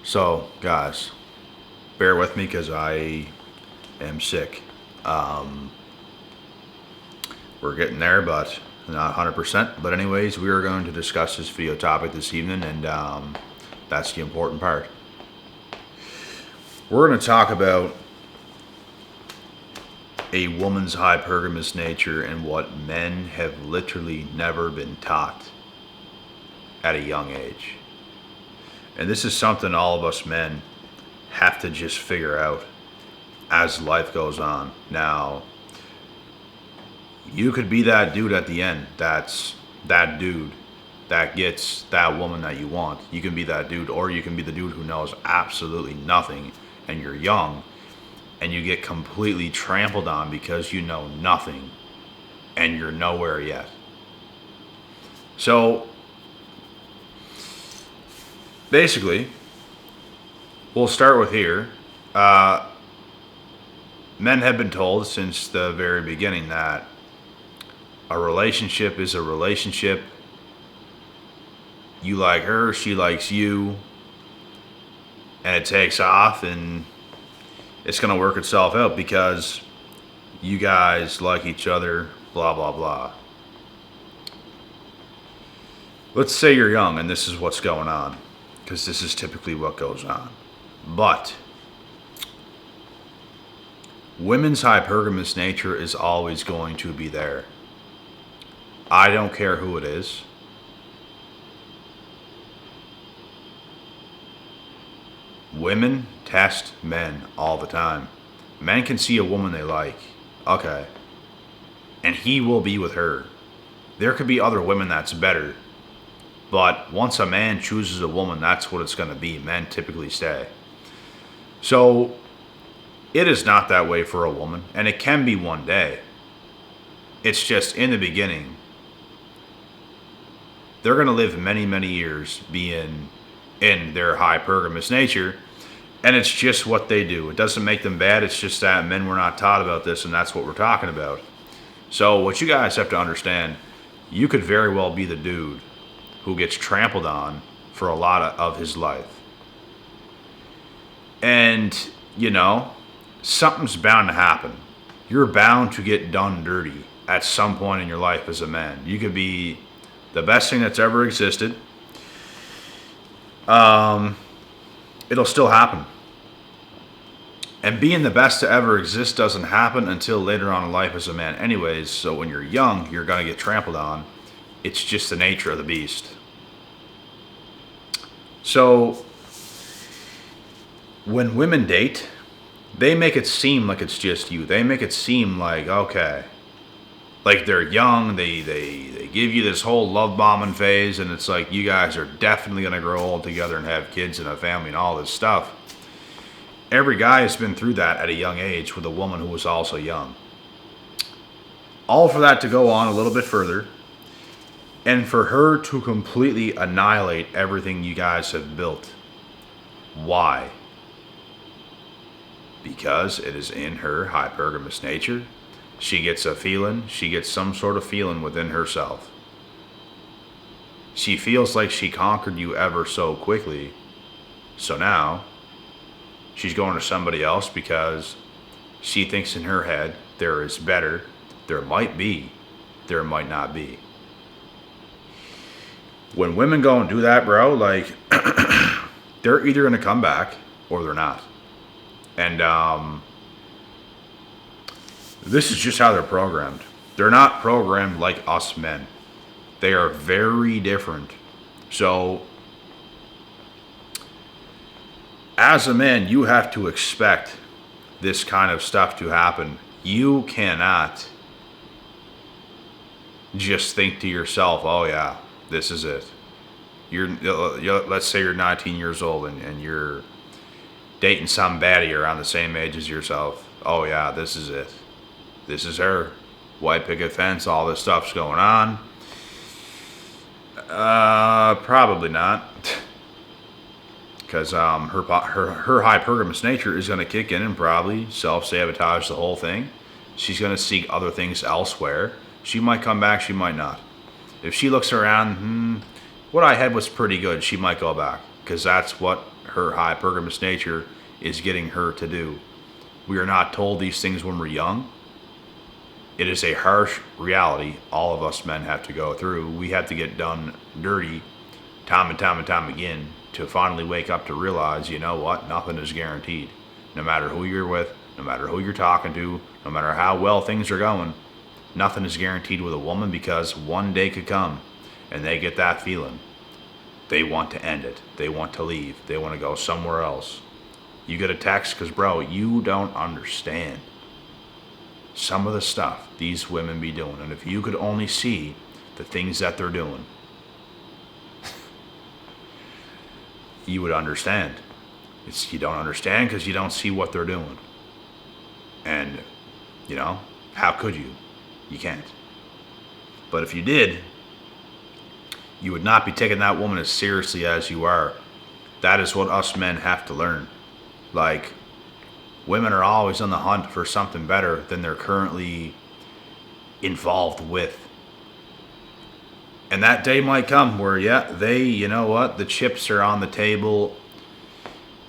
So, guys, bear with me because I am sick. Um, we're getting there, but not 100%. But, anyways, we are going to discuss this video topic this evening, and that's the important part. We're going to talk about a woman's hypergamous nature and what men have literally never been taught at a young age. And this is something all of us men have to just figure out as life goes on. Now, you could be that dude at the end. That's that dude that gets that woman that you want. You can be that dude, or you can be the dude who knows absolutely nothing and you're young and you get completely trampled on because you know nothing and you're nowhere yet. So, basically, we'll start with here. Men have been told since the very beginning that a relationship is a relationship. You like her, she likes you, and it takes off, and it's going to work itself out because you guys like each other, blah, blah, blah. Let's say you're young and this is what's going on, because this is typically what goes on. But women's hypergamous nature is always going to be there. I don't care who it is. Women test men all the time. Men can see a woman they like. Okay. And he will be with her. There could be other women that's better. But once a man chooses a woman, that's what it's going to be. Men typically stay. So, it is not that way for a woman. And it can be one day. It's just in the beginning, they're going to live many, many years being in their hypergamous nature. And it's just what they do. It doesn't make them bad. It's just that men were not taught about this, and that's what we're talking about. So what you guys have to understand, you could very well be the dude who gets trampled on for a lot of his life. And, something's bound to happen. You're bound to get done dirty at some point in your life as a man. You could be the best thing that's ever existed. It'll still happen. And being the best to ever exist doesn't happen until later on in life as a man anyways. So when you're young, you're going to get trampled on. It's just the nature of the beast. So when women date, they make it seem like it's just you. They make it seem like, okay, like they're young, they give you this whole love bombing phase, and it's like you guys are definitely going to grow old together and have kids and a family and all this stuff. Every guy has been through that at a young age with a woman who was also young. All for that to go on a little bit further, and for her to completely annihilate everything you guys have built. Why? Because it is in her hypergamous nature. She gets a feeling, she gets some sort of feeling within herself. She feels like she conquered you ever so quickly. So now, she's going to somebody else because she thinks in her head there is better. There might be, there might not be. When women go and do that, bro, like, they're either going to come back or they're not. And, this is just how they're programmed. They're not programmed like us men. They are very different. So, as a man, you have to expect this kind of stuff to happen. You cannot just think to yourself, oh yeah, this is it. Let's say you're 19 years old and you're dating some baddie around the same age as yourself. Oh yeah, this is it. This is her. White picket fence, all this stuff's going on. Probably not. Because her hypergamous nature is going to kick in and probably self-sabotage the whole thing. She's going to seek other things elsewhere. She might come back, she might not. If she looks around, what I had was pretty good, she might go back. because that's what her hypergamous nature is getting her to do. We are not told these things when we're young. It is a harsh reality all of us men have to go through. We have to get done dirty time and time and time again to finally wake up to realize, you know what, nothing is guaranteed. No matter who you're with, no matter who you're talking to, no matter how well things are going, nothing is guaranteed with a woman, because one day could come and they get that feeling. They want to end it. They want to leave. They want to go somewhere else. You get a text because, bro, you don't understand some of the stuff these women be doing. And if you could only see the things that they're doing, you would understand. You don't understand because you don't see what they're doing. And, how could you? You can't. But if you did, you would not be taking that woman as seriously as you are. That is what us men have to learn. Like, women are always on the hunt for something better than they're currently involved with. And that day might come where, the chips are on the table.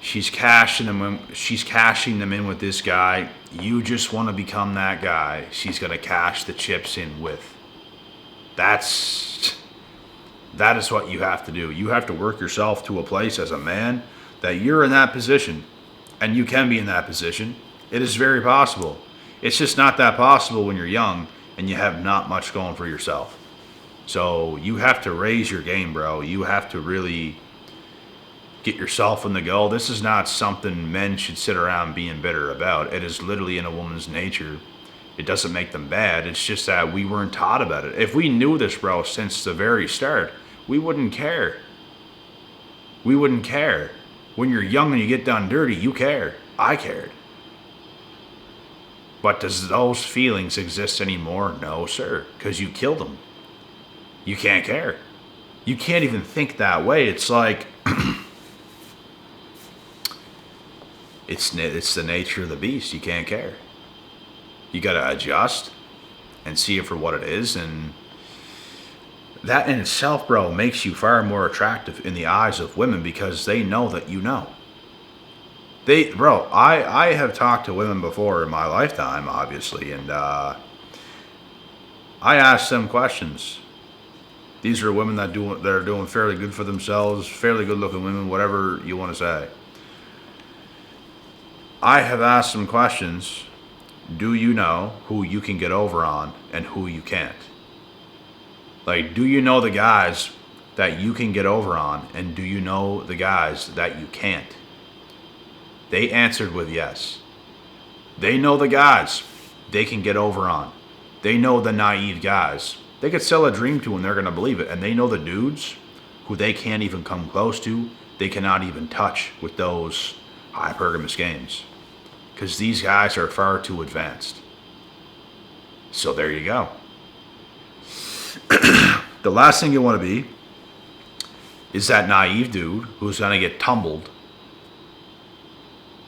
She's cashing them in with this guy. You just want to become that guy she's going to cash the chips in with. That is what you have to do. You have to work yourself to a place as a man that you're in that position, and you can be in that position. It is very possible. It's just not that possible when you're young and you have not much going for yourself. So you have to raise your game, bro. You have to really get yourself in the go. This is not something men should sit around being bitter about. It is literally in a woman's nature. It doesn't make them bad. It's just that we weren't taught about it. If we knew this, bro, since the very start, we wouldn't care. We wouldn't care. When you're young and you get done dirty, you care. I cared. But does those feelings exist anymore? No, sir. Because you killed them. You can't care. You can't even think that way. It's like, it's the nature of the beast. You can't care. You got to adjust and see it for what it is. And that in itself, bro, makes you far more attractive in the eyes of women because they know that you know. I have talked to women before in my lifetime, obviously, and I asked them questions. These are women that are doing fairly good for themselves, fairly good-looking women, whatever you want to say. I have asked them questions. Do you know who you can get over on and who you can't? Like, do you know the guys that you can get over on, and do you know the guys that you can't? They answered with yes. They know the guys they can get over on. They know the naive guys. They could sell a dream to and they're going to believe it. And they know the dudes who they can't even come close to, they cannot even touch with those hypergamous games. Because these guys are far too advanced. So there you go. The last thing you want to be is that naive dude who's going to get tumbled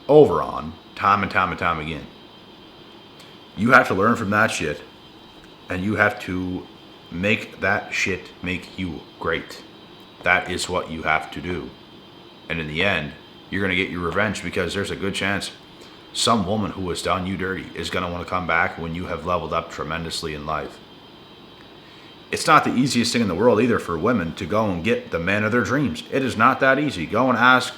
over on time and time and time again. You have to learn from that shit, and you have to make that shit make you great. That is what you have to do. And in the end, you're going to get your revenge, because there's a good chance some woman who has done you dirty is going to want to come back when you have leveled up tremendously in life. It's not the easiest thing in the world either for women to go and get the man of their dreams. It is not that easy. Go and ask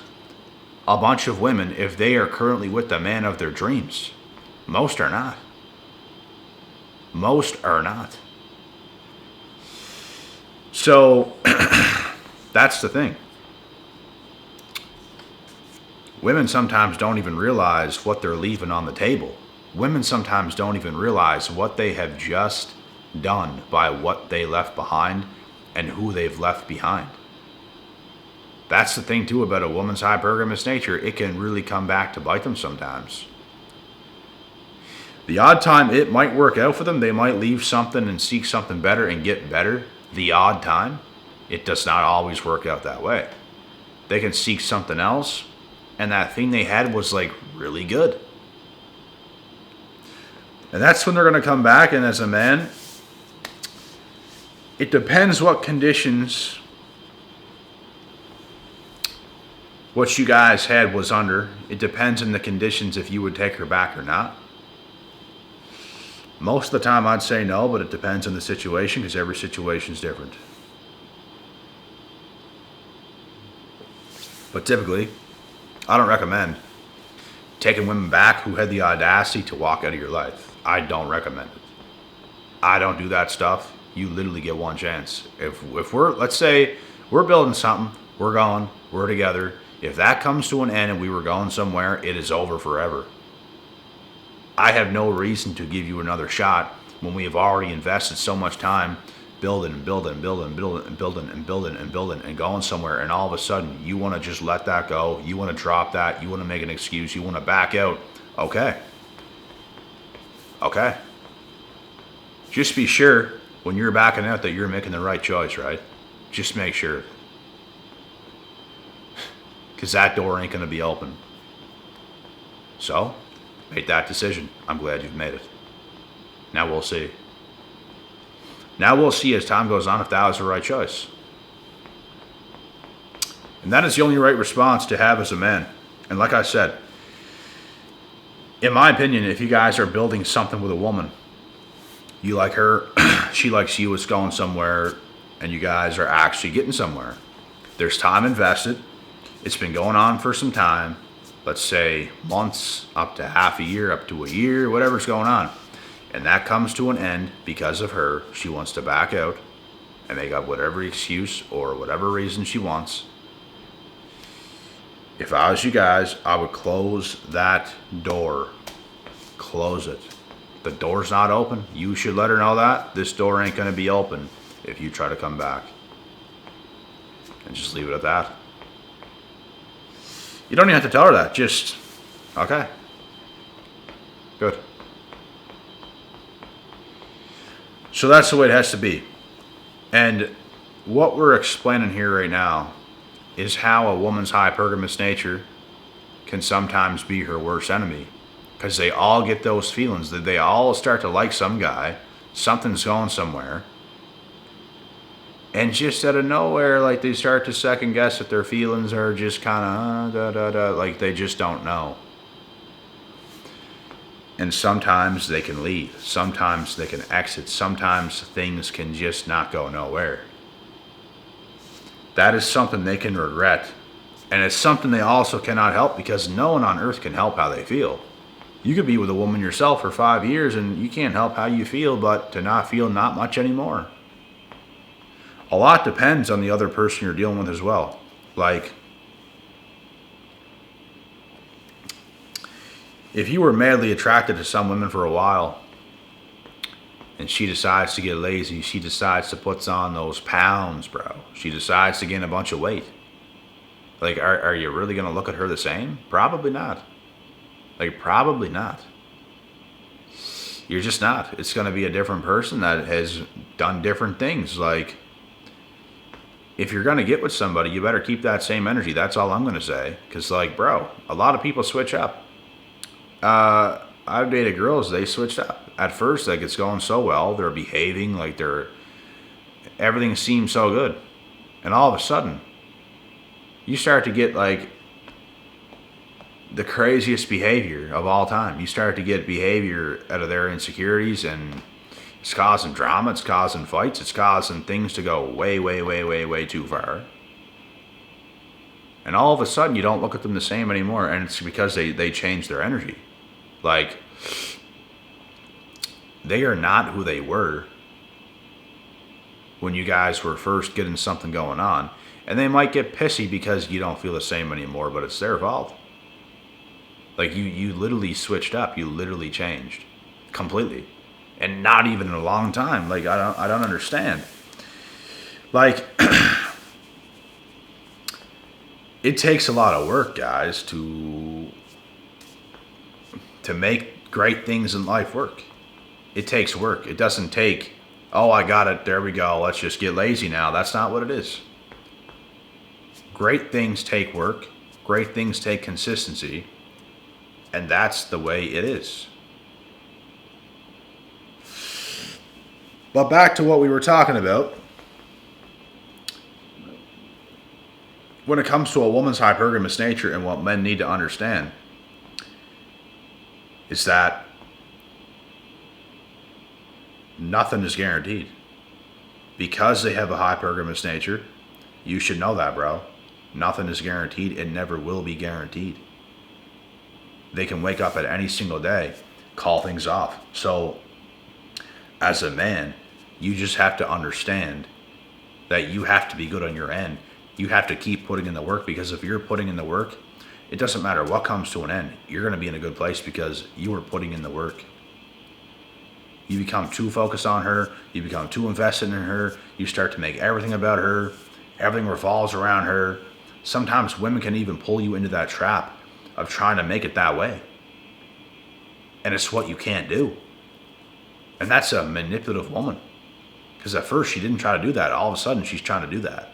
a bunch of women if they are currently with the man of their dreams. Most are not. Most are not. So, that's the thing. Women sometimes don't even realize what they're leaving on the table. Women sometimes don't even realize what they have just done by what they left behind and who they've left behind. That's the thing too about a woman's hypergamous nature. It can really come back to bite them sometimes. The odd time it might work out for them, they might leave something and seek something better and get better. The odd time, it does not always work out that way. They can seek something else, and that thing they had was like really good. And that's when they're going to come back. And as a man, it depends what conditions what you guys had was under. It depends on the conditions if you would take her back or not. Most of the time I'd say no, but it depends on the situation because every situation is different. But typically, I don't recommend taking women back who had the audacity to walk out of your life. I don't recommend it. I don't do that stuff. You literally get one chance. If we're, let's say, we're building something, we're going, we're together. If that comes to an end and we were going somewhere, it is over forever. I have no reason to give you another shot when we have already invested so much time building and building and building and building and building and building and building and going somewhere, and all of a sudden you want to just let that go, you want to drop that, you want to make an excuse, you want to back out. Okay. Just be sure when you're backing out that you're making the right choice, right? Just make sure. Because that door ain't going to be open. So, make that decision. I'm glad you've made it. Now we'll see. Now we'll see as time goes on if that was the right choice. And that is the only right response to have as a man. And like I said, in my opinion, if you guys are building something with a woman, you like her, she likes you, it's going somewhere, and you guys are actually getting somewhere. There's time invested. It's been going on for some time. Let's say months, up to half a year, up to a year, whatever's going on. And that comes to an end because of her. She wants to back out and make up whatever excuse or whatever reason she wants. If I was you guys, I would close that door. Close it. The door's not open. You should let her know that. This door ain't going to be open if you try to come back. And just leave it at that. You don't even have to tell her that. Just, okay. Good. So that's the way it has to be. And what we're explaining here right now is how a woman's hypergamous nature can sometimes be her worst enemy. Because they all get those feelings that they all start to like some guy, something's going somewhere, and just out of nowhere, like they start to second guess that their feelings are just kind of like they just don't know. And sometimes they can leave, sometimes they can exit, sometimes things can just not go nowhere. That is something they can regret, and it's something they also cannot help because no one on earth can help how they feel. You could be with a woman yourself for 5 years and you can't help how you feel but to not feel not much anymore. A lot depends on the other person you're dealing with as well. Like, if you were madly attracted to some women for a while and she decides to get lazy, she decides to put on those pounds, bro. She decides to gain a bunch of weight. Like, are you really going to look at her the same? Probably not. Like, probably not. You're just not. It's going to be a different person that has done different things. Like, if you're going to get with somebody, you better keep that same energy. That's all I'm going to say. Because, like, bro, a lot of people switch up. I've dated girls, they switched up. At first, like, it's going so well. They're behaving like everything seems so good. And all of a sudden, you start to get, like, the craziest behavior of all time. You start to get behavior out of their insecurities, and it's causing drama, it's causing fights, it's causing things to go way, way, way, way, way too far. And all of a sudden, you don't look at them the same anymore, and it's because they changed their energy. Like, they are not who they were when you guys were first getting something going on. And they might get pissy because you don't feel the same anymore, but it's their fault. Like, you literally switched up. You literally changed completely. And not even in a long time. Like, I don't understand. Like, it takes a lot of work, guys, to make great things in life work. It takes work. It doesn't take, oh, I got it, there we go, let's just get lazy now. That's not what it is. Great things take work. Great things take consistency. And that's the way it is. But back to what we were talking about. when it comes to a woman's hypergamous nature, and what men need to understand is that nothing is guaranteed. Because they have a hypergamous nature, you should know that, bro. Nothing is guaranteed. It never will be guaranteed. They can wake up at any single day, call things off. So, as a man, you just have to understand that you have to be good on your end. You have to keep putting in the work, because if you're putting in the work, it doesn't matter what comes to an end. You're going to be in a good place because you are putting in the work. You become too focused on her. You become too invested in her. You start to make everything about her. Everything revolves around her. Sometimes women can even pull you into that trap of trying to make it that way. And it's what you can't do. And that's a manipulative woman. Because at first she didn't try to do that. All of a sudden she's trying to do that.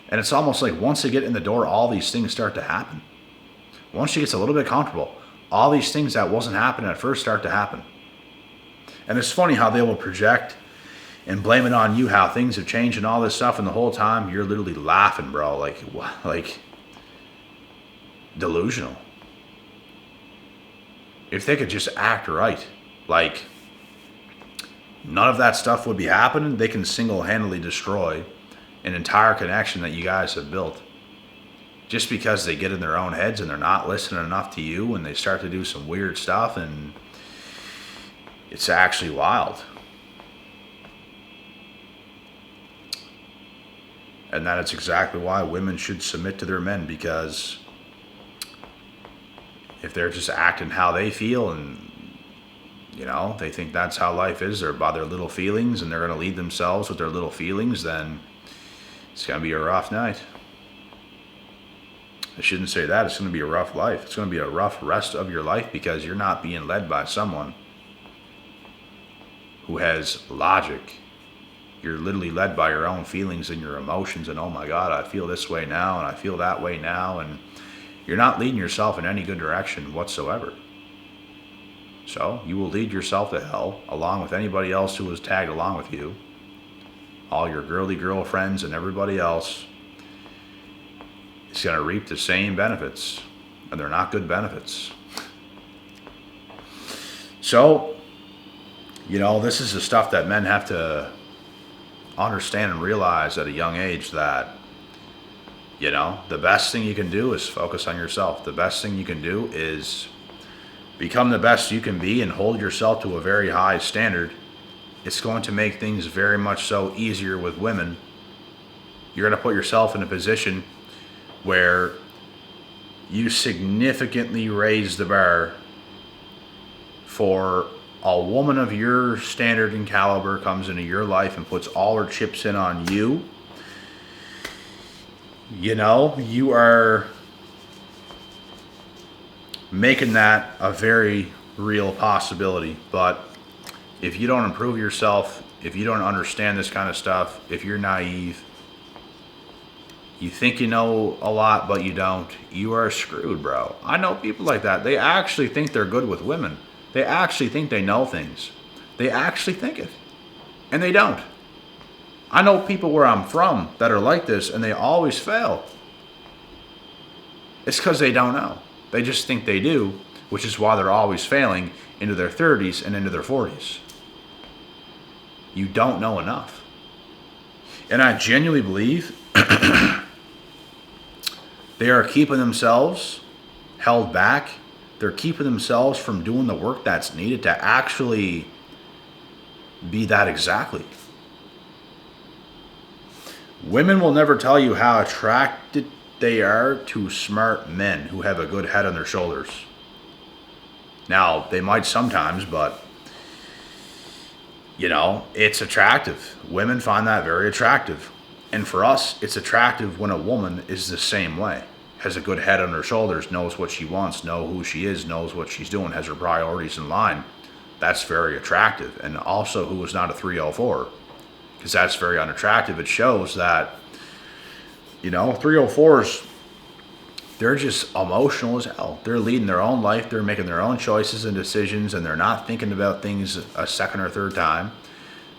And it's almost like once they get in the door, all these things start to happen. Once she gets a little bit comfortable, all these things that wasn't happening at first start to happen. And it's funny how they will project and blame it on you, how things have changed and all this stuff, and the whole time you're literally laughing, bro. Like delusional. If they could just act right, like none of that stuff would be happening. They can single-handedly destroy an entire connection that you guys have built. Just because they get in their own heads and they're not listening enough to you, and they start to do some weird stuff, and it's actually wild. And that is exactly why women should submit to their men, because if they're just acting how they feel and, you know, they think that's how life is, they're by their little feelings and they're going to lead themselves with their little feelings, then it's going to be a rough night. I shouldn't say that. It's going to be a rough life. It's going to be a rough rest of your life, because you're not being led by someone who has logic. You're literally led by your own feelings and your emotions, and oh my God, I feel this way now and I feel that way now, and you're not leading yourself in any good direction whatsoever. So you will lead yourself to hell along with anybody else who has tagged along with you, all your girly girlfriends and everybody else. It's going to reap the same benefits, and they're not good benefits. So, you know, this is the stuff that men have to understand and realize at a young age, that, you know, the best thing you can do is focus on yourself. The best thing you can do is become the best you can be and hold yourself to a very high standard. It's going to make things very much so easier with women. You're going to put yourself in a position where you significantly raise the bar for a woman of your standard and caliber comes into your life and puts all her chips in on you. You know, you are making that a very real possibility. But if you don't improve yourself, if you don't understand this kind of stuff, if you're naive, you think you know a lot but you don't, you are screwed, bro. I know people like that. They actually think they're good with women. They actually think they know things. They actually think it. And they don't. I know people where I'm from that are like this, and they always fail. It's because they don't know. They just think they do, which is why they're always failing into their 30s and into their 40s. You don't know enough. And I genuinely believe they are keeping themselves held back. They're keeping themselves from doing the work that's needed to actually be that exactly. Women will never tell you how attracted they are to smart men who have a good head on their shoulders. Now, they might sometimes, but, you know, it's attractive. Women find that very attractive. And for us, it's attractive when a woman is the same way. Has a good head on her shoulders, knows what she wants, knows who she is, knows what she's doing, has her priorities in line. That's very attractive. And also who is not a 304, because that's very unattractive. It shows that, you know, 304s, they're just emotional as hell. They're leading their own life. They're making their own choices and decisions, and they're not thinking about things a second or third time.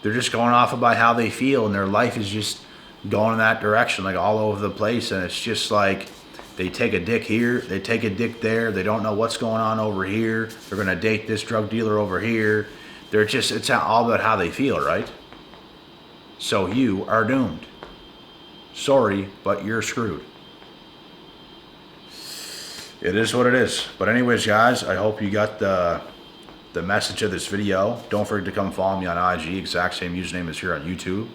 They're just going off by how they feel, and their life is just going in that direction, like all over the place. And it's just like they take a dick here, they take a dick there. They don't know what's going on over here. They're going to date this drug dealer over here. They're just, it's all about how they feel, right? So you are doomed. Sorry, but you're screwed. It is what it is. But anyways, guys, I hope you got the message of this video. Don't forget to come follow me on IG. Exact same username as here on YouTube.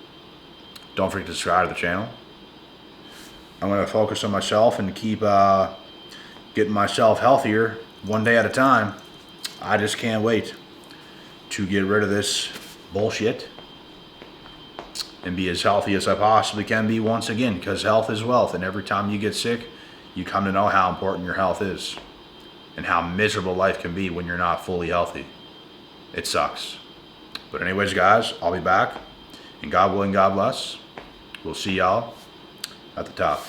Don't forget to subscribe to the channel. I'm going to focus on myself and keep getting myself healthier one day at a time. I just can't wait to get rid of this bullshit and be as healthy as I possibly can be once again, because health is wealth, and every time you get sick, you come to know how important your health is and how miserable life can be when you're not fully healthy. It sucks. But anyways, guys, I'll be back, and God willing, God bless. We'll see y'all at the top.